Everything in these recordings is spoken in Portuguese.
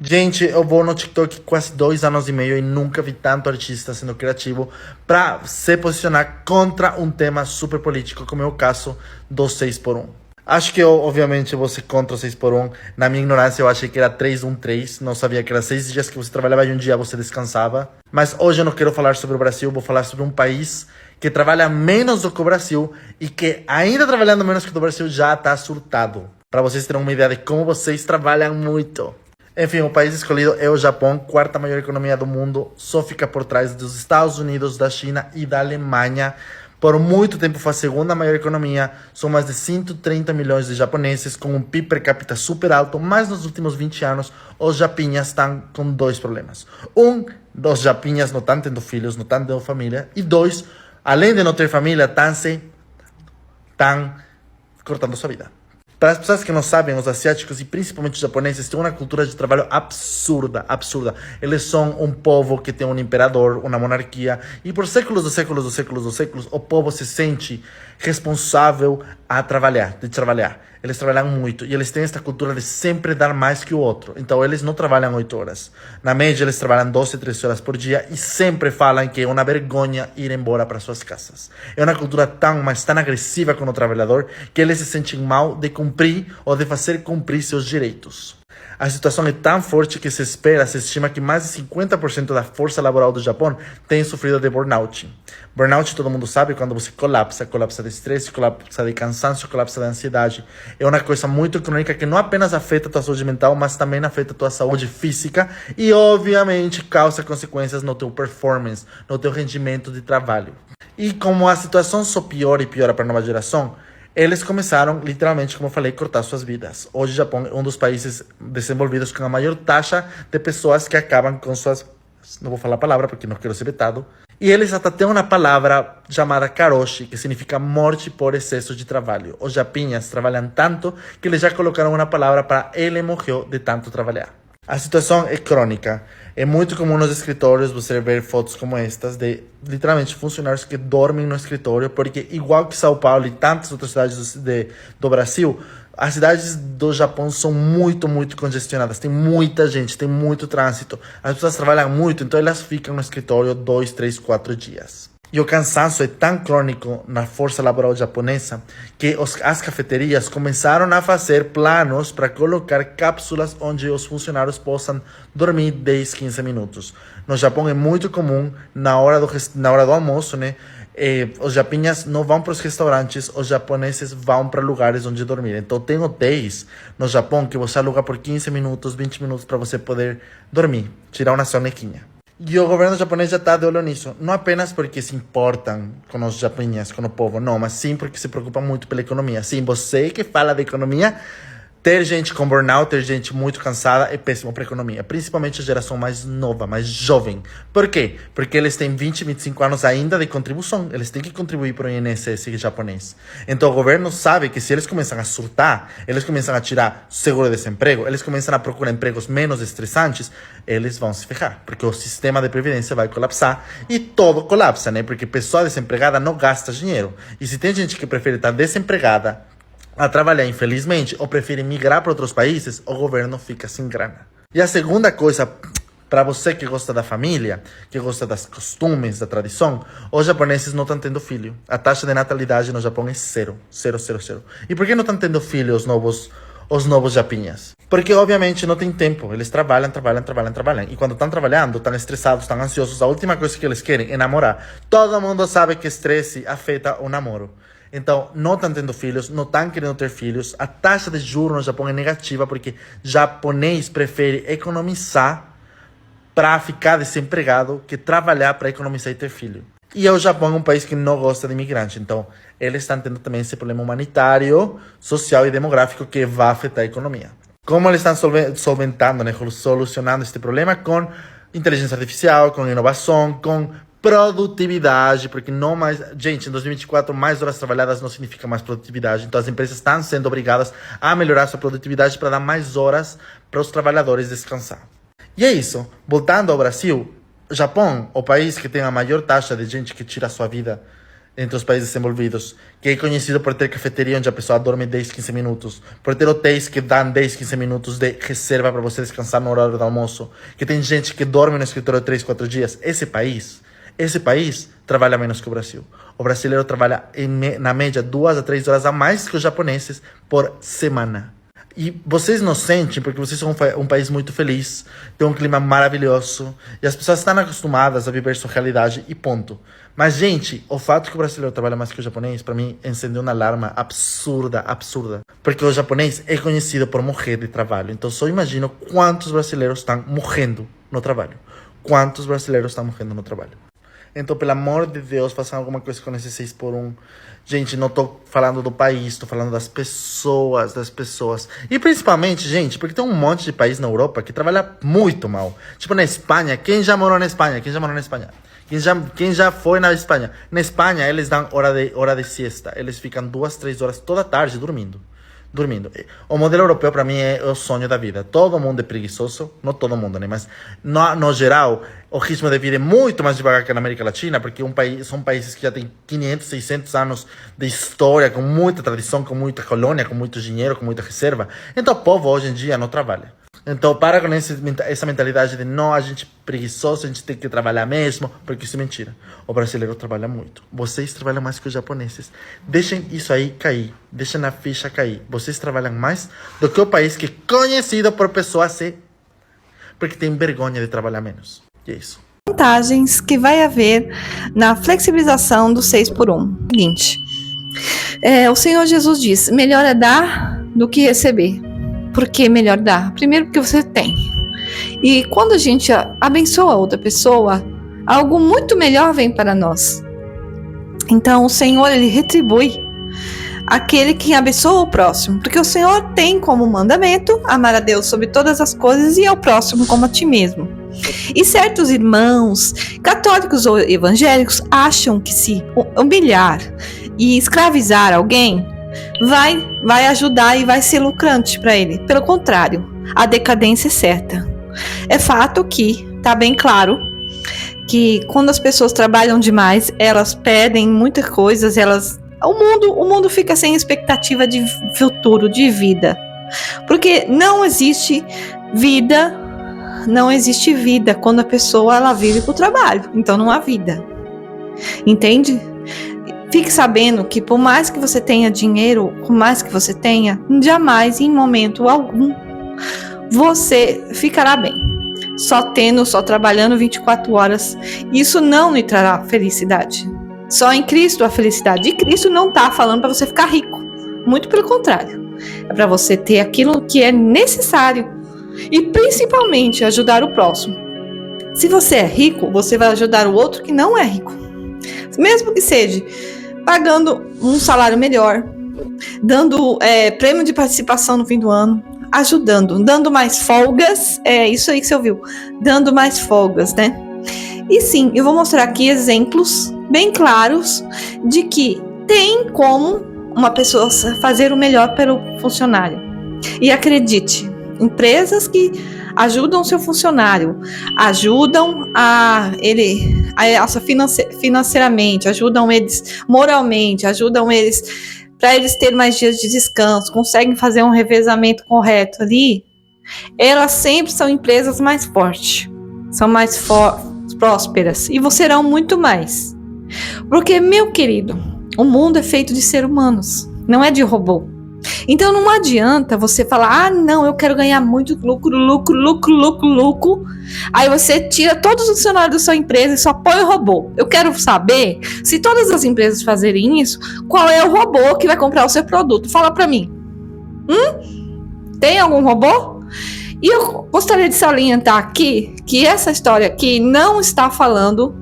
Gente, eu vou no TikTok quase 2 anos e meio e nunca vi tanto artista sendo criativo para se posicionar contra um tema super político, como é o caso do 6x1. Acho que eu, obviamente, vou ser contra o 6x1. Na minha ignorância, eu achei que era 313. Não sabia que era 6 dias que você trabalhava e um dia você descansava. Mas hoje eu não quero falar sobre o Brasil, vou falar sobre um país que trabalha menos do que o Brasil e que, ainda trabalhando menos que o Brasil, já está surtado. Para vocês terem uma ideia de como vocês trabalham muito. Enfim, o país escolhido é o Japão, quarta maior economia do mundo, só fica por trás dos Estados Unidos, da China e da Alemanha. Por muito tempo foi a segunda maior economia, são mais de 130 milhões de japoneses, com um PIB per capita super alto, mas nos últimos 20 anos os japinhas estão com dois problemas. Um, os japinhas não estão tendo filhos, não estão tendo família, e dois, além de não ter família, estão cortando sua vida. Para as pessoas que não sabem, os asiáticos e principalmente os japoneses têm uma cultura de trabalho absurda, absurda. Eles são um povo que tem um imperador, uma monarquia, e por séculos dos séculos dos séculos dos séculos, o povo se sente responsável a trabalhar, de trabalhar. Eles trabalham muito e eles têm esta cultura de sempre dar mais que o outro. Então eles não trabalham 8 horas. Na média eles trabalham 12, 13 horas por dia e sempre falam que é uma vergonha ir embora para suas casas. É uma cultura tão, mas tão agressiva com o trabalhador que eles se sentem mal de cumprir ou de fazer cumprir seus direitos. A situação é tão forte que se estima que mais de 50% da força laboral do Japão tem sofrido de burnout. Burnout, todo mundo sabe, quando você colapsa de estresse, colapsa de cansaço, colapsa de ansiedade. É uma coisa muito crônica que não apenas afeta a tua saúde mental, mas também afeta a tua saúde física e, obviamente, causa consequências no teu performance, no teu rendimento de trabalho. E como a situação só piora e piora para a nova geração, eles começaram, literalmente, como eu falei, a cortar suas vidas. Hoje o Japão é um dos países desenvolvidos com a maior taxa de pessoas que acabam com suas... Não vou falar a palavra porque não quero ser vetado. E eles até têm uma palavra chamada karoshi, que significa morte por excesso de trabalho. Os japinhas trabalham tanto que eles já colocaram uma palavra para ele morreu de tanto trabalhar. A situação é crônica. É muito comum nos escritórios você ver fotos como estas de, literalmente, funcionários que dormem no escritório, porque igual que São Paulo e tantas outras cidades do Brasil, as cidades do Japão são muito, muito congestionadas. Tem muita gente, tem muito trânsito. As pessoas trabalham muito, então elas ficam no escritório 2, 3, 4 dias. E o cansaço é tão crônico na força laboral japonesa que as cafeterias começaram a fazer planos para colocar cápsulas onde os funcionários possam dormir 10, 15 minutos. No Japão é muito comum, na hora do almoço, né? Os japinhas não vão para os restaurantes, os japoneses vão para lugares onde dormir. Então tem hotéis no Japão que você aluga por 15 minutos, 20 minutos para você poder dormir, tirar uma sonequinha. E o governo japonês já está de olho nisso. Não apenas porque se importam com os japoneses, com o povo, não, mas sim porque se preocupam muito pela economia. Sim, você que fala de economia, ter gente com burnout, ter gente muito cansada é péssimo para a economia. Principalmente a geração mais nova, mais jovem. Por quê? Porque eles têm 20, 25 anos ainda de contribuição. Eles têm que contribuir para o INSS japonês. Então o governo sabe que se eles começam a surtar, eles começam a tirar seguro-desemprego, eles começam a procurar empregos menos estressantes, eles vão se ferrar. Porque o sistema de previdência vai colapsar. E todo colapsa, né? Porque pessoa desempregada não gasta dinheiro. E se tem gente que prefere estar desempregada a trabalhar, infelizmente, ou prefere migrar para outros países, o governo fica sem grana. E a segunda coisa, para você que gosta da família, que gosta dos costumes, da tradição, os japoneses não estão tendo filho. A taxa de natalidade no Japão é zero. Zero, zero, zero. E por que não estão tendo filho os novos japinhas? Porque, obviamente, não tem tempo. Eles trabalham. E quando estão trabalhando, estão estressados, estão ansiosos, a última coisa que eles querem é namorar. Todo mundo sabe que estresse afeta o namoro. Então, não estão tendo filhos, não estão querendo ter filhos. A taxa de juros no Japão é negativa porque japonês prefere economizar para ficar desempregado que trabalhar para economizar e ter filho. E o Japão é um país que não gosta de imigrante. Então, eles estão tendo também esse problema humanitário, social e demográfico que vai afetar a economia. Como eles estão solventando, né, solucionando este problema? Com inteligência artificial, com inovação, com produtividade, porque não mais... Gente, em 2024, mais horas trabalhadas não significa mais produtividade. Então, as empresas estão sendo obrigadas a melhorar sua produtividade para dar mais horas para os trabalhadores descansar. E é isso. Voltando ao Brasil, Japão, o país que tem a maior taxa de gente que tira a sua vida entre os países desenvolvidos, que é conhecido por ter cafeteria onde a pessoa dorme 10, 15 minutos, por ter hotéis que dão 10, 15 minutos de reserva para você descansar no horário do almoço, que tem gente que dorme no escritório 3, 4 dias. Esse país trabalha menos que o Brasil. O brasileiro trabalha, na média, 2 a 3 horas a mais que os japoneses por semana. E vocês não sentem, porque vocês são um país muito feliz, tem um clima maravilhoso, e as pessoas estão acostumadas a viver sua realidade, e ponto. Mas, gente, o fato que o brasileiro trabalha mais que o japonês, para mim, acendeu uma alarma absurda. Porque o japonês é conhecido por morrer de trabalho. Então, só imagino quantos brasileiros estão morrendo no trabalho. Então, pelo amor de Deus, façam alguma coisa com esse 6 por 1. Gente, não tô falando do país, tô falando das pessoas. E principalmente, gente, porque tem um monte de país na Europa que trabalha muito mal. Tipo na Espanha, quem já morou na Espanha? Quem já foi na Espanha? Na Espanha, eles dão hora de siesta. Eles ficam 2, 3 horas toda tarde dormindo. O modelo europeu, para mim, é o sonho da vida. Todo mundo é preguiçoso. Não todo mundo, né? Mas, no geral, o ritmo de vida é muito mais devagar que na América Latina, porque são países que já têm 500, 600 anos de história, com muita tradição, com muita colônia, com muito dinheiro, com muita reserva. Então, o povo, hoje em dia, não trabalha. Então, para com essa mentalidade de não, a gente é preguiçoso, a gente tem que trabalhar mesmo, porque isso é mentira. O brasileiro trabalha muito. Vocês trabalham mais que os japoneses. Deixem isso aí cair. Deixem a ficha cair. Vocês trabalham mais do que o país que é conhecido por pessoas porque tem vergonha de trabalhar menos. E é isso. Vantagens que vai haver na flexibilização do 6 por 1. Seguinte, o Senhor Jesus diz, melhor é dar do que receber. Por que melhor dar? Primeiro porque você tem. E quando a gente abençoa outra pessoa, algo muito melhor vem para nós. Então o Senhor, ele retribui aquele que abençoa o próximo. Porque o Senhor tem como mandamento amar a Deus sobre todas as coisas e ao próximo como a ti mesmo. E certos irmãos, católicos ou evangélicos, acham que se humilhar e escravizar alguém vai ajudar e vai ser lucrante para ele. Pelo contrário, a decadência é certa. É fato que está bem claro que quando as pessoas trabalham demais, elas perdem muitas coisas, o mundo fica sem expectativa de futuro, de vida. Porque não existe vida quando a pessoa ela vive pro trabalho. Então não há vida. Entende? Fique sabendo que por mais que você tenha dinheiro, por mais que você tenha, jamais, em momento algum, você ficará bem. Só trabalhando 24 horas. Isso não lhe trará felicidade. Só em Cristo a felicidade. E Cristo não está falando para você ficar rico. Muito pelo contrário. É para você ter aquilo que é necessário. E principalmente ajudar o próximo. Se você é rico, você vai ajudar o outro que não é rico. Mesmo que seja pagando um salário melhor, dando prêmio de participação no fim do ano, ajudando, dando mais folgas, isso aí que você ouviu, dando mais folgas, né? E sim, eu vou mostrar aqui exemplos bem claros de que tem como uma pessoa fazer o melhor pelo funcionário. E acredite, empresas que ajudam o seu funcionário, ajudam financeiramente, ajudam eles moralmente, ajudam eles para eles terem mais dias de descanso, conseguem fazer um revezamento correto ali, elas sempre são empresas mais fortes, são mais prósperas e serão muito mais. Porque, meu querido, o mundo é feito de seres humanos, não é de robô. Então não adianta você falar, não, eu quero ganhar muito lucro. Aí você tira todos os funcionários da sua empresa e só põe o robô. Eu quero saber, se todas as empresas fazerem isso, qual é o robô que vai comprar o seu produto? Fala pra mim. Tem algum robô? E eu gostaria de salientar aqui que essa história aqui não está falando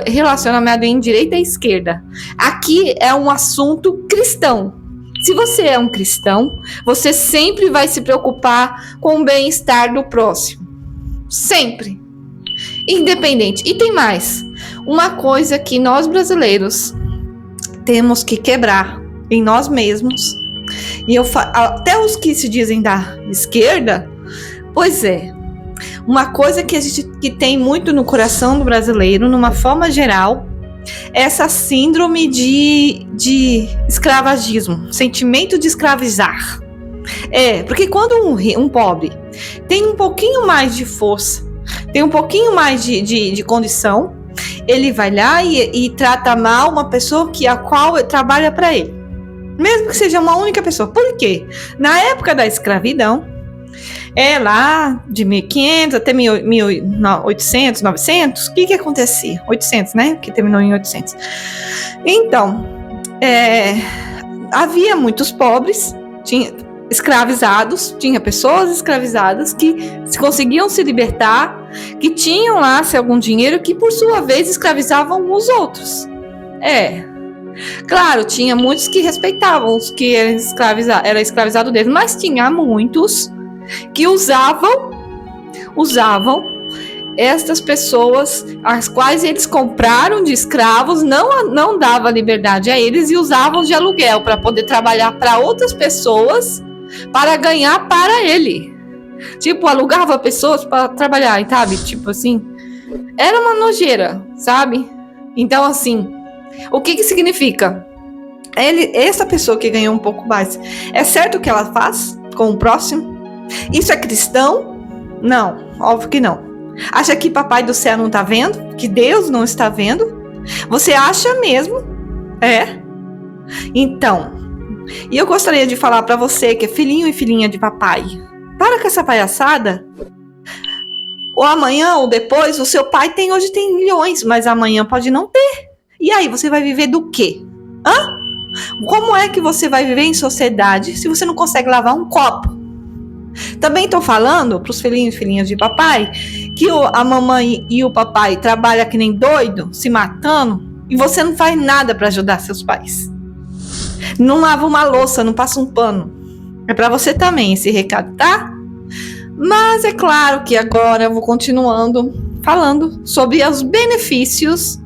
relacionamento em direita e esquerda. Aqui é um assunto cristão. Se você é um cristão, você sempre vai se preocupar com o bem-estar do próximo. Sempre. Independente. E tem mais. Uma coisa que nós brasileiros temos que quebrar em nós mesmos. E até os que se dizem da esquerda, pois é. Uma coisa que a gente que tem muito no coração do brasileiro, numa forma geral, essa síndrome de escravagismo, sentimento de escravizar. Porque quando um pobre tem um pouquinho mais de força, tem um pouquinho mais de condição, ele vai lá e trata mal uma pessoa a qual trabalha para ele. Mesmo que seja uma única pessoa. Por quê? Na época da escravidão, lá de 1500 até 1800, 900, o que acontecia? 800, né? Que terminou em 800. Então, havia muitos pobres, escravizados, tinha pessoas escravizadas que conseguiam se libertar, que tinham lá algum dinheiro, que por sua vez escravizavam os outros. Claro, tinha muitos que respeitavam os que era escravizado deles, mas tinha muitos que usavam estas pessoas, as quais eles compraram de escravos, não dava liberdade a eles e usavam de aluguel para poder trabalhar para outras pessoas, para ganhar para ele. Tipo, alugava pessoas para trabalhar, sabe? Tipo assim, era uma nojeira, sabe? Então, assim, o que significa? Essa pessoa que ganhou um pouco mais, é certo o que ela faz com o próximo? Isso é cristão? Não, óbvio que não. Acha que papai do céu não está vendo? Que Deus não está vendo? Você acha mesmo? Então, e eu gostaria de falar para você que é filhinho e filhinha de papai, para com essa palhaçada. Ou amanhã ou depois, o seu pai hoje tem milhões, mas amanhã pode não ter. E aí, você vai viver do quê? Como é que você vai viver em sociedade se você não consegue lavar um copo? Também estou falando para os filhinhos e filhinhas de papai que a mamãe e o papai trabalham que nem doido, se matando, e você não faz nada para ajudar seus pais. Não lava uma louça, não passa um pano. É para você também esse recado, tá? Mas é claro que agora eu vou continuando falando sobre os benefícios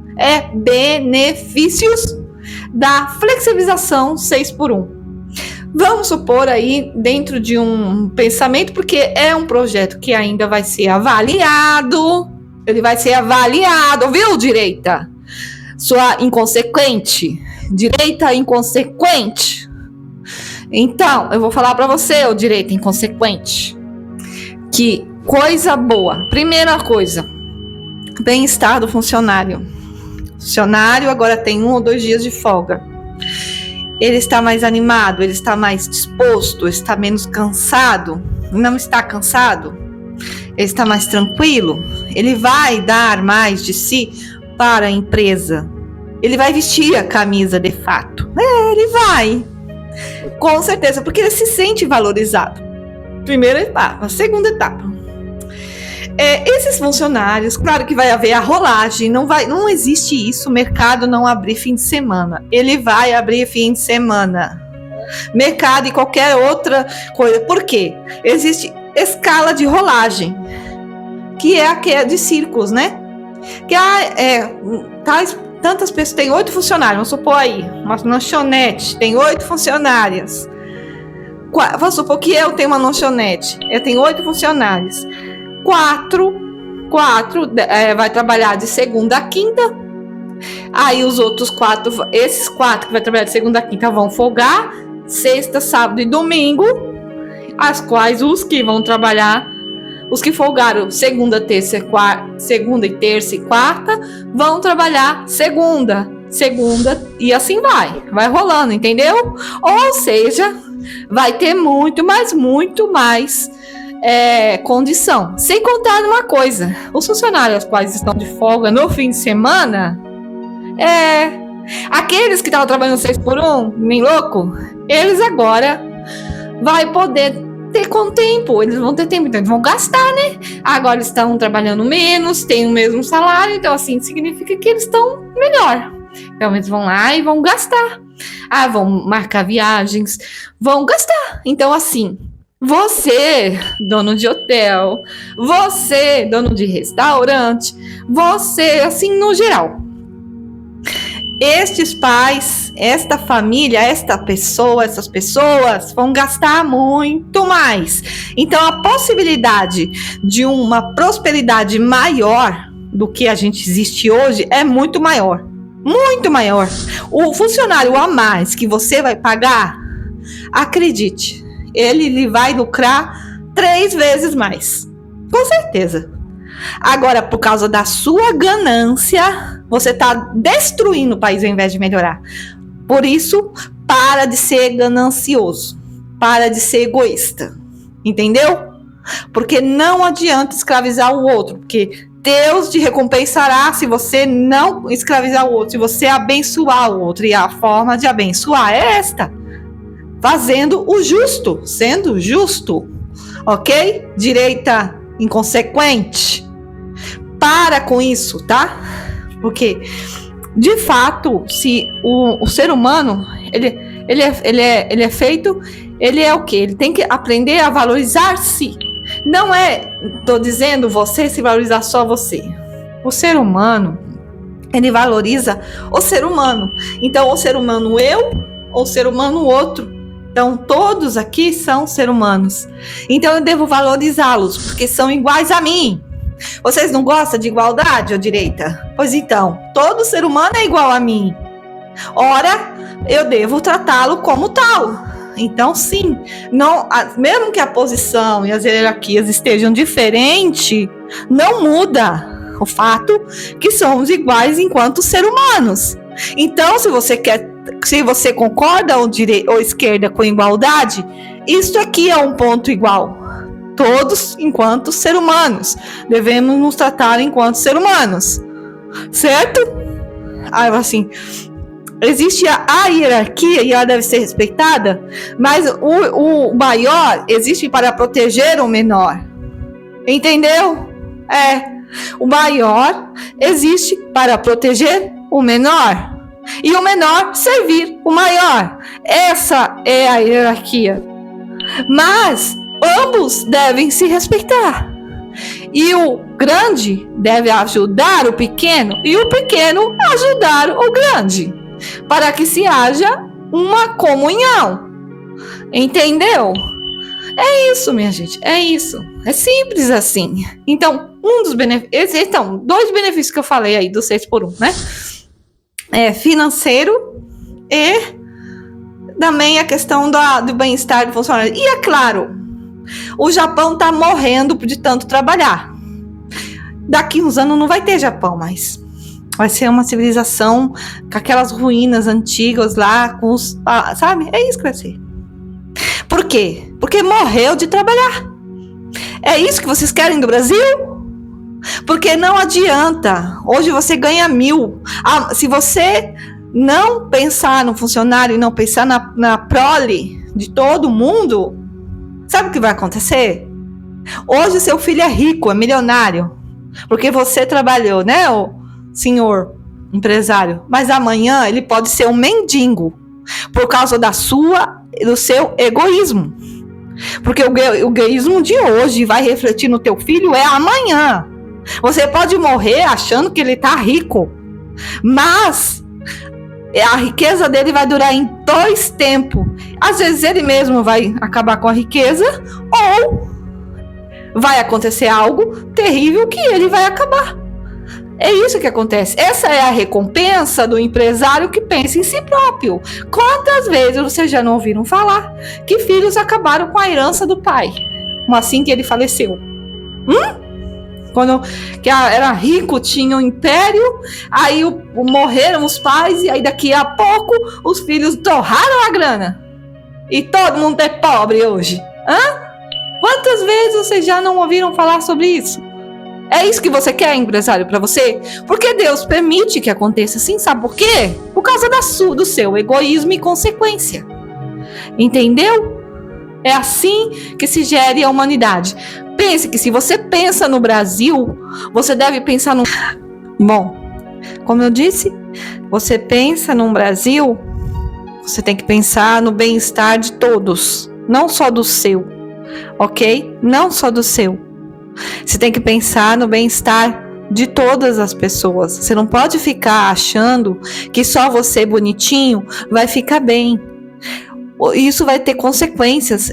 da flexibilização 6x1. Vamos supor aí, dentro de um pensamento, porque é um projeto que ainda vai ser avaliado. Ele vai ser avaliado, viu, direita? Sua inconsequente. Direita inconsequente. Então, eu vou falar para você, ô direita inconsequente, que coisa boa. Primeira coisa, bem-estar do funcionário. O funcionário agora tem 1 ou 2 dias de folga. Ele está mais animado, ele está mais disposto, está menos cansado. Não está cansado? Ele está mais tranquilo? Ele vai dar mais de si para a empresa? Ele vai vestir a camisa de fato? Ele vai. Com certeza, porque ele se sente valorizado. Primeira etapa. Segunda etapa. Esses funcionários, claro que vai haver a rolagem, não existe isso, o mercado não abrir fim de semana. Ele vai abrir fim de semana. Mercado e qualquer outra coisa. Por quê? Existe escala de rolagem, que é a que é de círculos, né? Que tantas pessoas, tem 8 funcionários, vamos supor aí, uma lanchonete, tem 8 funcionárias. Vamos supor que eu tenho uma lanchonete, eu tenho 8 funcionários. 4 vai trabalhar de segunda a quinta. Aí os outros 4, esses 4 que vai trabalhar de segunda a quinta vão folgar sexta, sábado e domingo, as quais os que vão trabalhar, os que folgaram segunda e terça e quarta, vão trabalhar segunda e assim vai rolando, entendeu? Ou seja, vai ter muito mais condição. Sem contar uma coisa, os funcionários quais estão de folga no fim de semana, aqueles que estavam trabalhando 6x1, nem louco, eles agora vai poder ter com tempo, eles vão ter tempo, então eles vão gastar, né? Agora eles estão trabalhando menos, têm o mesmo salário, então assim, significa que eles estão melhor. Então eles vão lá e vão gastar. Vão marcar viagens, vão gastar. Então assim, você, dono de hotel, você, dono de restaurante, você, assim, no geral. Estes pais, esta família, essas pessoas vão gastar muito mais. Então, a possibilidade de uma prosperidade maior do que a gente existe hoje é muito maior. Muito maior. O funcionário a mais que você vai pagar, acredite, ele vai lucrar 3 vezes mais. Com certeza. Agora, por causa da sua ganância, você está destruindo o país ao invés de melhorar. Por isso, para de ser ganancioso. Para de ser egoísta. Entendeu? Porque não adianta escravizar o outro. Porque Deus te recompensará se você não escravizar o outro. Se você abençoar o outro. E a forma de abençoar é esta. Fazendo o justo. Sendo justo. Ok? Direita inconsequente. Para com isso, tá? Porque, de fato, se o ser humano, ele é feito, ele é o quê? Ele tem que aprender a valorizar-se. Não tô dizendo você se valorizar só você. O ser humano, ele valoriza o ser humano. Então, o ser humano eu, ou o ser humano outro. Então, todos aqui são seres humanos. Então, eu devo valorizá-los, porque são iguais a mim. Vocês não gostam de igualdade, ou direita? Pois então, todo ser humano é igual a mim. Ora, eu devo tratá-lo como tal. Então, sim, não, mesmo que a posição e as hierarquias estejam diferentes, não muda o fato que somos iguais enquanto seres humanos. Então, se você concorda ou esquerda com igualdade, isso aqui é um ponto igual. Todos, enquanto seres humanos, devemos nos tratar enquanto seres humanos, certo? Assim, existe a hierarquia e ela deve ser respeitada, mas o maior existe para proteger o menor, entendeu? O maior existe para proteger o menor e o menor servir o maior. Essa é a hierarquia. Mas ambos devem se respeitar. E o grande deve ajudar o pequeno e o pequeno ajudar o grande, para que se haja uma comunhão. Entendeu? É isso, minha gente. É isso. É simples assim. Então, dos benefícios. Então, 2 benefícios que eu falei aí do 6x1, né? Financeiro e também a questão do bem-estar do funcionário. E é claro, o Japão tá morrendo de tanto trabalhar. Daqui uns anos não vai ter Japão mais. Vai ser uma civilização com aquelas ruínas antigas lá, com os... sabe? É isso que vai ser. Por quê? Porque morreu de trabalhar. É isso que vocês querem do Brasil? Porque não adianta. Hoje você ganha 1.000. Se você não pensar no funcionário e não pensar na prole de todo mundo, sabe o que vai acontecer? Hoje seu filho é rico, é milionário, porque você trabalhou, né, o senhor empresário. Mas amanhã ele pode ser um mendigo por causa do seu egoísmo. Porque o egoísmo de hoje vai refletir no teu filho amanhã. Você pode morrer achando que ele tá rico, mas a riqueza dele vai durar em 2 tempos. Às vezes ele mesmo vai acabar com a riqueza, ou vai acontecer algo terrível que ele vai acabar. É isso que acontece. Essa é a recompensa do empresário que pensa em si próprio. Quantas vezes vocês já não ouviram falar que filhos acabaram com a herança do pai, assim que ele faleceu? Quando era rico, tinha um império, aí morreram os pais, e aí daqui a pouco os filhos torraram a grana. E todo mundo é pobre hoje. Quantas vezes vocês já não ouviram falar sobre isso? É isso que você quer, empresário, para você? Porque Deus permite que aconteça assim, sabe por quê? Por causa do seu egoísmo e consequência. Entendeu? É assim que se gere a humanidade. Pense que se você pensa no Brasil, você deve pensar no... Bom, como eu disse, você pensa no Brasil, você tem que pensar no bem-estar de todos, não só do seu, ok? Não só do seu. Você tem que pensar no bem-estar de todas as pessoas. Você não pode ficar achando que só você bonitinho vai ficar bem. Isso vai ter consequências.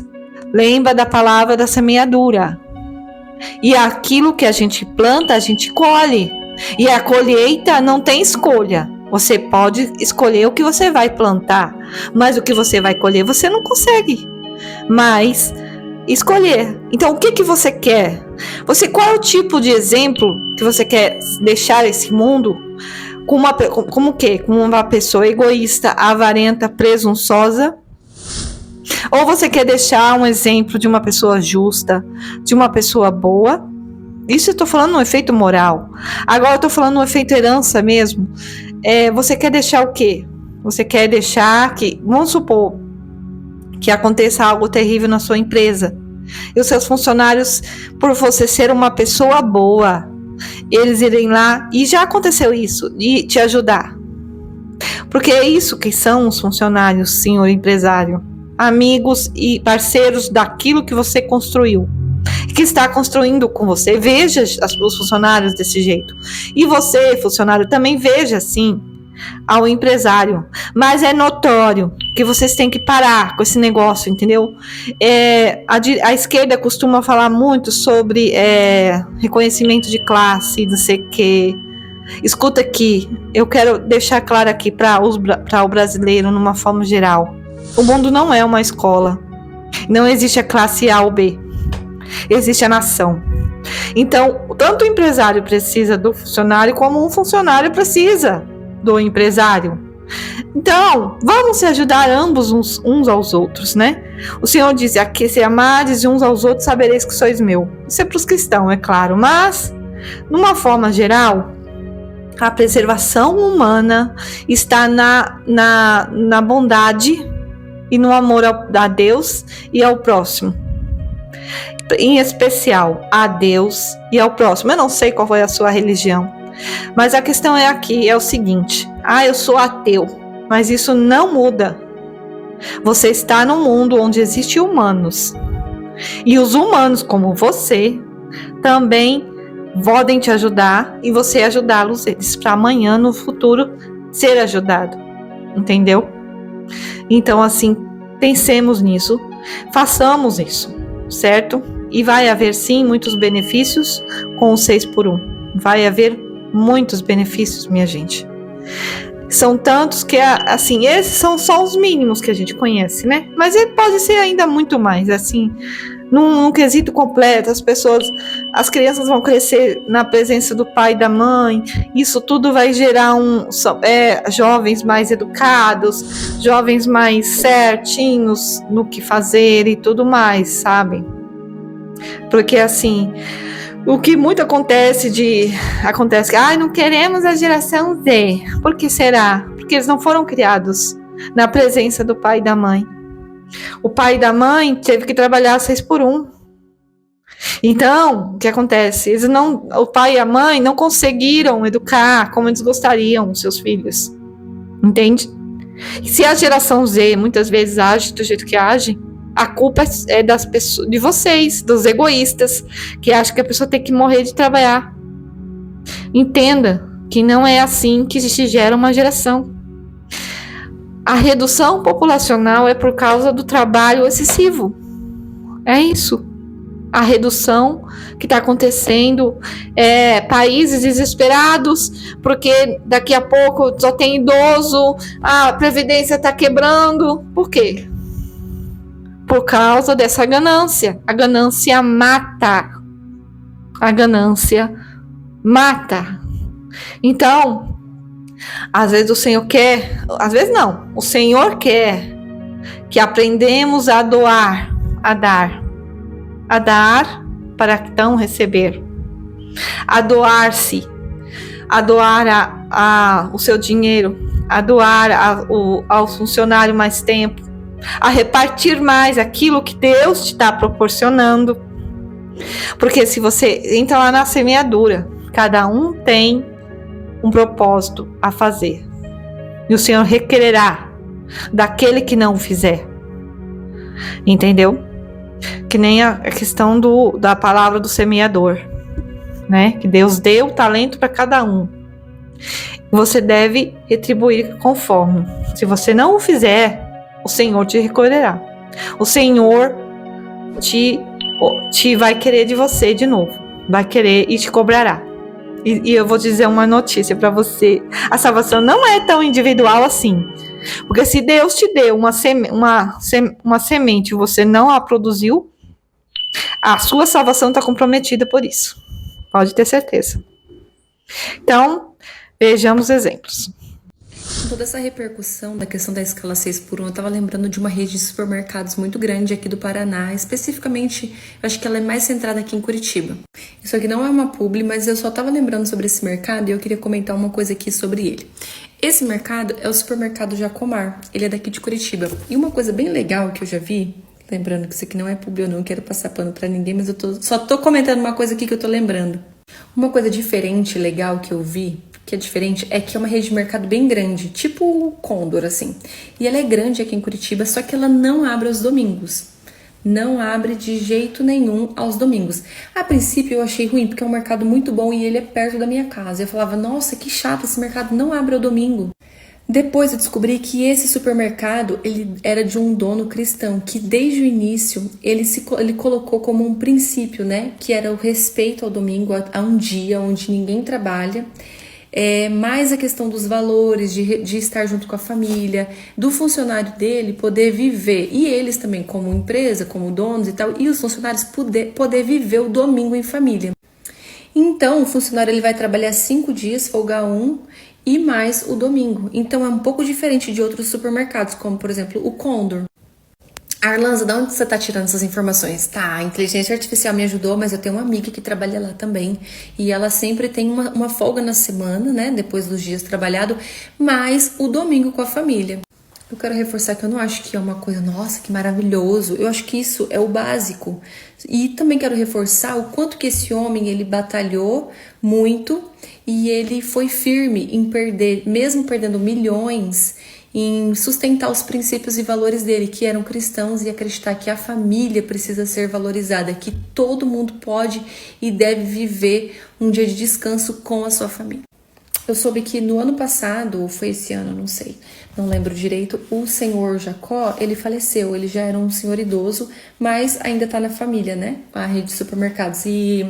Lembra da palavra da semeadura. E aquilo que a gente planta, a gente colhe. E a colheita não tem escolha. Você pode escolher o que você vai plantar, mas o que você vai colher você não consegue. Mas escolher. Então, o que você quer? Qual é o tipo de exemplo que você quer deixar esse mundo? Como o quê? Com uma pessoa egoísta, avarenta, presunçosa? Ou você quer deixar um exemplo de uma pessoa justa, de uma pessoa boa? Isso eu tô falando no efeito moral. Agora eu tô falando no efeito herança mesmo. Você quer deixar o quê? Você quer deixar que, vamos supor, que aconteça algo terrível na sua empresa. E os seus funcionários, por você ser uma pessoa boa, eles irem lá, e já aconteceu isso, e te ajudar. Porque é isso que são os funcionários, senhor empresário. Amigos e parceiros daquilo que você construiu. Que está construindo com você. Veja os funcionários desse jeito. E você, funcionário, também veja assim ao empresário. Mas é notório que vocês têm que parar com esse negócio, entendeu? A esquerda costuma falar muito sobre reconhecimento de classe, não sei o quê. Escuta aqui, eu quero deixar claro aqui para o brasileiro, numa forma geral. O mundo não é uma escola. Não existe a classe A ou B. Existe a nação. Então, tanto o empresário precisa do funcionário, como um funcionário precisa do empresário. Então, vamos se ajudar ambos uns aos outros, né? O Senhor diz: aqui se amares uns aos outros, sabereis que sois meu. Isso é para os cristãos, é claro. Mas, numa forma geral, a preservação humana está na bondade e no amor a Deus e ao próximo. Em especial a Deus e ao próximo. Eu não sei qual foi a sua religião, mas a questão é o seguinte: eu sou ateu, mas isso não muda. Você está num mundo onde existem humanos, e os humanos como você também podem te ajudar, e você ajudá-los, eles, para amanhã, no futuro, ser ajudado. Entendeu? Então, assim, pensemos nisso, façamos isso, certo? E vai haver, sim, muitos benefícios com o 6x1. Vai haver muitos benefícios, minha gente. São tantos que, assim, esses são só os mínimos que a gente conhece, né? Mas ele pode ser ainda muito mais, assim, num quesito completo. As crianças vão crescer na presença do pai e da mãe. Isso tudo vai gerar jovens mais educados, jovens mais certinhos no que fazer e tudo mais, sabe? Porque, assim, o que muito acontece que não queremos a geração Z. Por que será? Porque eles não foram criados na presença do pai e da mãe. O pai e da mãe teve que trabalhar 6x1. Então, o que acontece? O pai e a mãe não conseguiram educar como eles gostariam os seus filhos. Entende? E se a geração Z muitas vezes age do jeito que age, a culpa é das pessoas, de vocês, dos egoístas, que acham que a pessoa tem que morrer de trabalhar. Entenda que não é assim que se gera uma geração. A redução populacional é por causa do trabalho excessivo. É isso. A redução que está acontecendo, países desesperados, porque daqui a pouco só tem idoso, a previdência está quebrando. Por quê? Por causa dessa ganância. A ganância mata. A ganância mata. Então, às vezes o Senhor quer, às vezes não, o Senhor quer que aprendemos a doar, a dar para então receber, a doar-se, a doar o seu dinheiro, a doar ao funcionário mais tempo, a repartir mais aquilo que Deus te está proporcionando. Porque se você entra lá na semeadura, cada um tem um propósito a fazer, e o Senhor requererá daquele que não o fizer. Entendeu? Que nem a questão da palavra do semeador, né? Que Deus deu o talento para cada um. Você deve retribuir conforme. Se você não o fizer, o Senhor te recolherá. O Senhor te vai querer de você de novo. Vai querer e te cobrará. E eu vou dizer uma notícia para você. A salvação não é tão individual assim. Porque se Deus te deu uma semente e você não a produziu, a sua salvação está comprometida por isso. Pode ter certeza. Então, vejamos exemplos. Toda essa repercussão da questão da escala 6x1, eu estava lembrando de uma rede de supermercados muito grande aqui do Paraná, especificamente, eu acho que ela é mais centrada aqui em Curitiba. Isso aqui não é uma publi, mas eu só estava lembrando sobre esse mercado e eu queria comentar uma coisa aqui sobre ele. Esse mercado é o supermercado Jacomar, ele é daqui de Curitiba. E uma coisa bem legal que eu já vi, lembrando que isso aqui não é publi, eu não quero passar pano pra ninguém, mas só tô comentando uma coisa aqui que eu tô lembrando. Uma coisa diferente, legal que eu vi, que é diferente, é que é uma rede de mercado bem grande, tipo o Condor, assim. E ela é grande aqui em Curitiba, só que ela não abre aos domingos. Não abre de jeito nenhum aos domingos. A princípio eu achei ruim, porque é um mercado muito bom e ele é perto da minha casa. Eu falava, nossa, que chato, esse mercado não abre ao domingo. Depois eu descobri que esse supermercado, ele era de um dono cristão, que desde o início ele colocou como um princípio, né? Que era o respeito ao domingo, a um dia onde ninguém trabalha. Mais a questão dos valores, de estar junto com a família, do funcionário dele poder viver, e eles também como empresa, como donos e tal, e os funcionários poder viver o domingo em família. Então o funcionário ele vai trabalhar 5 dias, folgar 1 e mais o domingo. Então é um pouco diferente de outros supermercados, como por exemplo o Condor. Arlanza, de onde você tá tirando essas informações? Tá, a inteligência artificial me ajudou, mas eu tenho uma amiga que trabalha lá também. E ela sempre tem uma folga na semana, né? Depois dos dias trabalhados, mais o domingo com a família. Eu quero reforçar que eu não acho que é uma coisa, nossa, que maravilhoso. Eu acho que isso é o básico. E também quero reforçar o quanto que esse homem, ele batalhou muito e ele foi firme em perder, mesmo perdendo milhões, em sustentar os princípios e valores dele, que eram cristãos, e acreditar que a família precisa ser valorizada, que todo mundo pode e deve viver um dia de descanso com a sua família. Eu soube que no ano passado, ou foi esse ano, não sei, não lembro direito, o senhor Jacó, ele faleceu, ele já era um senhor idoso, mas ainda tá na família, né, com a rede de supermercados. E,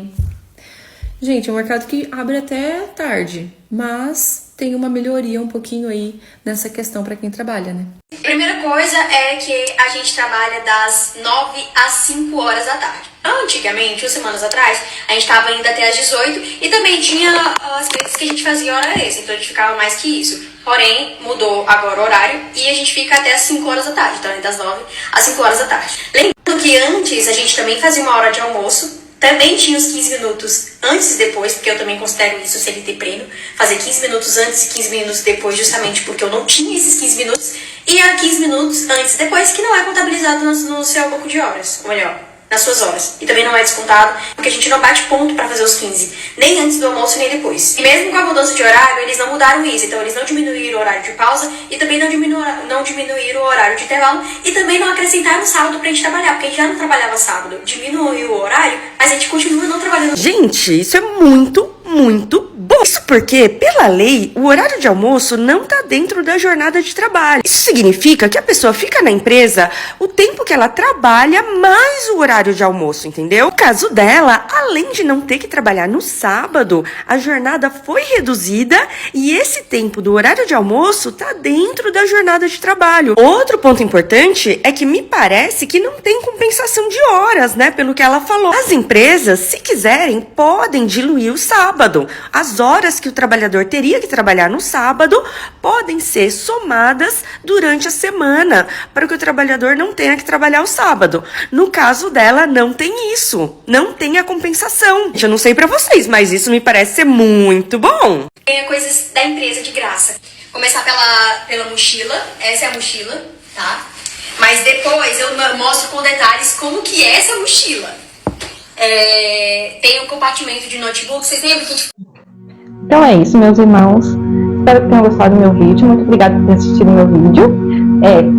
gente, é um mercado que abre até tarde, mas tem uma melhoria um pouquinho aí nessa questão para quem trabalha, né? Primeira coisa é que a gente trabalha das 9 às 5 horas da tarde. Antigamente, 2 semanas atrás, a gente estava indo até às 18 e também tinha as vezes que a gente fazia hora extra, então a gente ficava mais que isso. Porém, mudou agora o horário e a gente fica até às 5 horas da tarde, então é das 9 às 5 horas da tarde. Lembrando que antes a gente também fazia uma hora de almoço, também tinha os 15 minutos antes e depois, porque eu também considero isso CLT prêmio, fazer 15 minutos antes e 15 minutos depois, justamente porque eu não tinha esses 15 minutos, e a 15 minutos antes e depois, que não é contabilizado no seu banco de horas, ou melhor, nas suas horas. E também não é descontado, porque a gente não bate ponto para fazer os 15, nem antes do almoço, nem depois. E mesmo com a mudança de horário, eles não mudaram isso, então eles não diminuíram o horário de pausa, e também não diminuíram o horário de intervalo, e também não acrescentaram sábado pra gente trabalhar, porque a gente já não trabalhava sábado. Diminuiu o horário, mas a gente continua não trabalhando. Gente, isso é muito bom. Isso porque, pela lei, o horário de almoço não está dentro da jornada de trabalho. Isso significa que a pessoa fica na empresa o tempo que ela trabalha mais o horário de almoço, entendeu? No caso dela, além de não ter que trabalhar no sábado, a jornada foi reduzida e esse tempo do horário de almoço está dentro da jornada de trabalho. Outro ponto importante é que me parece que não tem compensação de horas, né? Pelo que ela falou. As empresas, se quiserem, podem diluir o sábado. As horas que o trabalhador teria que trabalhar no sábado podem ser somadas durante a semana, para que o trabalhador não tenha que trabalhar o sábado. No caso dela, não tem isso. Não tem a compensação. Eu não sei pra vocês, mas isso me parece ser muito bom. Tem coisas da empresa de graça. Começar pela mochila, essa é a mochila, tá? Mas depois eu mostro com detalhes como que é essa mochila. Tem um compartimento de notebook, vocês lembram que a gente... Então é isso, meus irmãos. Espero que tenham gostado do meu vídeo. Muito obrigada por ter assistido o meu vídeo.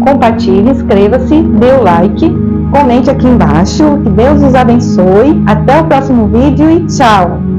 Compartilhe, inscreva-se, dê o like, comente aqui embaixo. Que Deus os abençoe. Até o próximo vídeo e tchau!